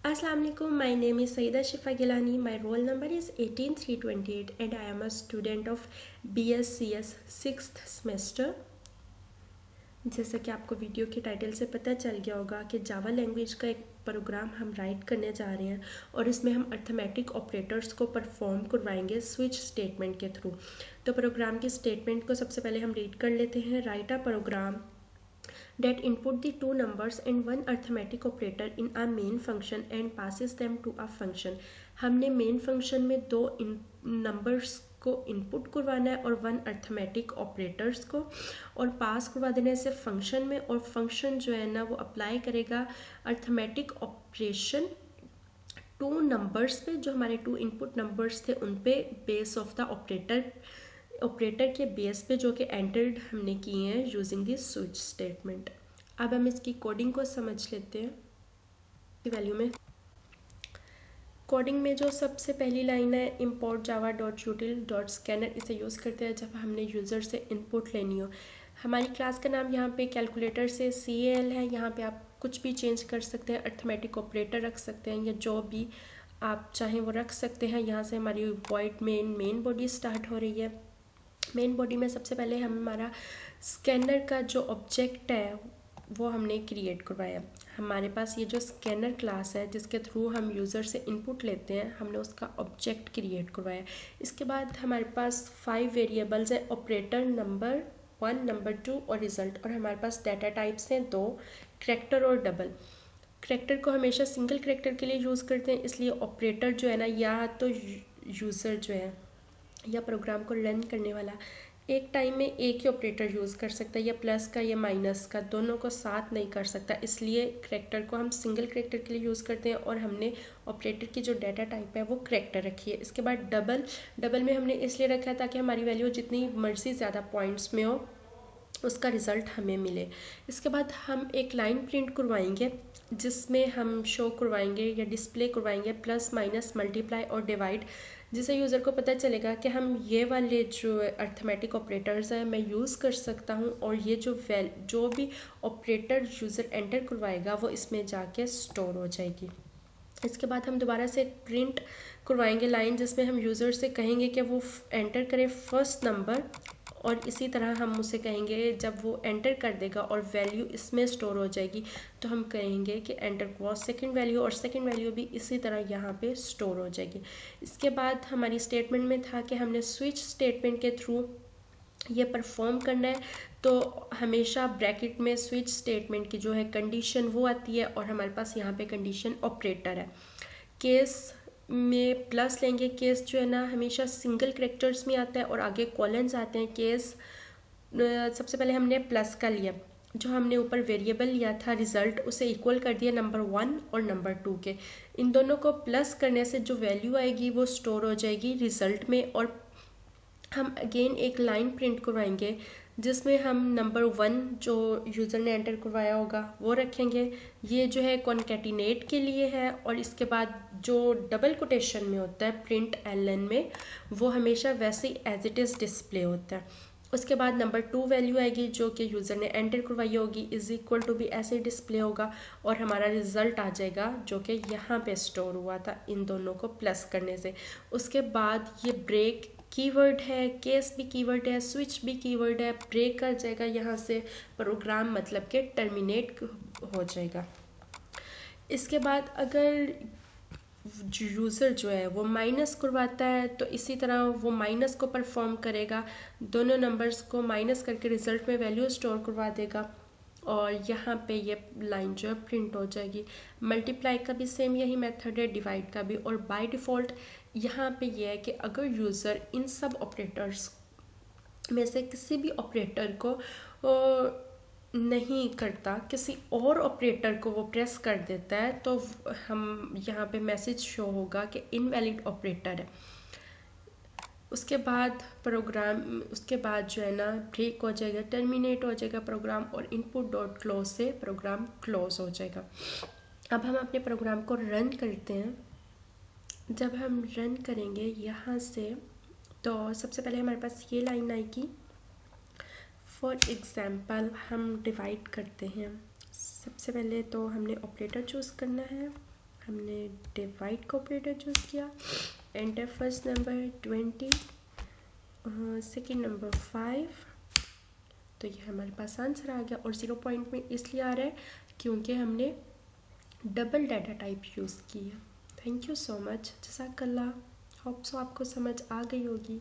Assalamu alaikum. My name is Saida Shifa Gilani. My roll number is 18328 and I am a student of BSCS 6th semester. जैसा कि आपको video के title से पता चल गया होगा कि जावा लैंग्वेज का एक प्रोग्राम हम राइट करने जा रहे हैं और इसमें हम अर्थमेटिक ऑपरेटर्स को परफॉर्म करवाएंगे स्विच स्टेटमेंट के थ्रू। तो प्रोग्राम की स्टेटमेंट को सबसे पहले हम रीड कर लेते हैं। Write a program that input the two numbers and one arithmetic operator in a main function and passes them to a function। हमने मेन फंक्शन में दो नंबर्स को इनपुट करवाना है और वन अर्थमेटिक ऑपरेटर्स को और पास करवा देना है इसे फंक्शन में, और फंक्शन जो है ना वो अप्लाई करेगा अर्थमेटिक ऑपरेशन टू नंबर्स पे, जो हमारे टू इनपुट नंबर्स थे उन पे बेस ऑफ द ऑपरेटर के बेस पे जो कि एंटर्ड हमने किए हैं यूजिंग दिस स्विच स्टेटमेंट। अब हम इसकी कोडिंग को समझ लेते हैं। वैल्यू में कोडिंग में जो सबसे पहली लाइन है import java.util.scanner, इसे यूज़ करते हैं जब हमने यूज़र से इनपुट लेनी हो। हमारी क्लास का नाम यहाँ पे कैलकुलेटर से CAL है। यहाँ पे आप कुछ भी चेंज कर सकते हैं, अर्थमेटिक ऑपरेटर रख सकते हैं या जो भी आप चाहें वो रख सकते हैं। यहाँ से हमारी वॉइड मेन बॉडी स्टार्ट हो रही है। मेन बॉडी में सबसे पहले हमारा स्कैनर का जो ऑब्जेक्ट है वो हमने क्रिएट करवाया। हमारे पास ये जो स्कैनर क्लास है जिसके थ्रू हम यूज़र से इनपुट लेते हैं, हमने उसका ऑब्जेक्ट क्रिएट करवाया। इसके बाद हमारे पास 5 वेरिएबल्स हैं, ऑपरेटर, नंबर 1, नंबर 2 और रिज़ल्ट। और हमारे पास डाटा टाइप्स हैं 2, करैक्टर और डबल। करैक्टर को हमेशा सिंगल करैक्टर के लिए यूज़ करते हैं, इसलिए ऑपरेटर जो है ना, या तो यूज़र जो है या प्रोग्राम को रन करने वाला एक टाइम में एक ही ऑपरेटर यूज़ कर सकता है, या प्लस का या माइनस का, दोनों को साथ नहीं कर सकता। इसलिए करैक्टर को हम सिंगल करैक्टर के लिए यूज़ करते हैं और हमने ऑपरेटर की जो डाटा टाइप है वो करैक्टर रखी है। इसके बाद डबल में हमने इसलिए रखा है ताकि हमारी वैल्यू जितनी मर्जी ज़्यादा पॉइंट्स में हो उसका रिज़ल्ट हमें मिले। इसके बाद हम एक लाइन प्रिंट करवाएंगे जिसमें हम शो करवाएंगे या डिस्प्ले करवाएंगे प्लस, माइनस, मल्टीप्लाई और डिवाइड, जिससे यूज़र को पता चलेगा कि हम ये वाले जो अर्थमेटिक ऑपरेटर्स हैं मैं यूज़ कर सकता हूँ और ये जो भी ऑपरेटर यूज़र एंटर करवाएगा वो इसमें जाके स्टोर हो जाएगी। इसके बाद हम दोबारा से प्रिंट करवाएंगे लाइन जिसमें हम यूज़र से कहेंगे कि वो एंटर करे फर्स्ट नंबर, और इसी तरह हम उसे कहेंगे जब वो एंटर कर देगा और वैल्यू इसमें स्टोर हो जाएगी तो हम कहेंगे कि एंटर क्रॉस सेकंड वैल्यू, और सेकंड वैल्यू भी इसी तरह यहाँ पे स्टोर हो जाएगी। इसके बाद हमारी स्टेटमेंट में था कि हमने स्विच स्टेटमेंट के थ्रू ये परफॉर्म करना है, तो हमेशा ब्रैकेट में स्विच स्टेटमेंट की जो है कंडीशन वो आती है और हमारे पास यहाँ पे कंडीशन ऑपरेटर है। केस में प्लस लेंगे, केस जो है ना हमेशा सिंगल कैरेक्टर्स में आता है और आगे कॉलन्स आते हैं। केस सबसे पहले हमने प्लस का लिया, जो हमने ऊपर वेरिएबल लिया था रिज़ल्ट उसे इक्वल कर दिया नंबर 1 और नंबर 2 के। इन दोनों को प्लस करने से जो वैल्यू आएगी वो स्टोर हो जाएगी रिज़ल्ट में, और हम अगेन एक लाइन प्रिंट करवाएंगे जिसमें हम नंबर 1 जो यूज़र ने एंटर करवाया होगा वो रखेंगे। ये जो है कॉन्कैटिनेट के लिए है, और इसके बाद जो डबल कोटेशन में होता है प्रिंट एलन में वो हमेशा वैसे ही एज इट इज़ डिस्प्ले होता है। उसके बाद नंबर 2 वैल्यू आएगी जो कि यूज़र ने एंटर करवाई होगी, इज़ इक्वल टू भी ऐसे ही डिस्प्ले होगा, और हमारा रिज़ल्ट आ जाएगा जो कि यहाँ पे स्टोर हुआ था इन दोनों को प्लस करने से। उसके बाद ये ब्रेक कीवर्ड है, केस भी कीवर्ड है, स्विच भी कीवर्ड है, ब्रेक कर जाएगा यहाँ से प्रोग्राम, मतलब कि टर्मिनेट हो जाएगा। इसके बाद अगर यूज़र जो है वो माइनस करवाता है तो इसी तरह वो माइनस को परफॉर्म करेगा, दोनों नंबर्स को माइनस करके रिज़ल्ट में वैल्यू स्टोर करवा देगा और यहाँ पे ये लाइन जो है प्रिंट हो जाएगी। मल्टीप्लाई का भी सेम यही मेथड है, डिवाइड का भी, और बाय डिफ़ॉल्ट यहाँ पे ये है कि अगर यूज़र इन सब ऑपरेटर्स में से किसी भी ऑपरेटर को नहीं करता, किसी और ऑपरेटर को वो प्रेस कर देता है, तो हम यहाँ पे मैसेज शो होगा कि इनवैलिड ऑपरेटर है। उसके बाद जो है ना ब्रेक हो जाएगा, टर्मिनेट हो जाएगा प्रोग्राम, और इनपुट डॉट क्लोज से प्रोग्राम क्लोज हो जाएगा। अब हम अपने प्रोग्राम को रन करते हैं। जब हम रन करेंगे यहाँ से तो सबसे पहले हमारे पास ये लाइन आएगी। फॉर एग्ज़ाम्पल हम डिवाइड करते हैं। सबसे पहले तो हमने ऑपरेटर चूज़ करना है, हमने डिवाइड का ऑपरेटर चूज़ किया, enter first number 20, second number 5, तो ये हमारे पास आंसर आ गया। और 0 पॉइंट में इसलिए आ रहा है क्योंकि हमने डबल डाटा टाइप यूज़ की है। थैंक यू सो मच, जज़ाकल्लाह। होप सो आपको समझ आ गई होगी।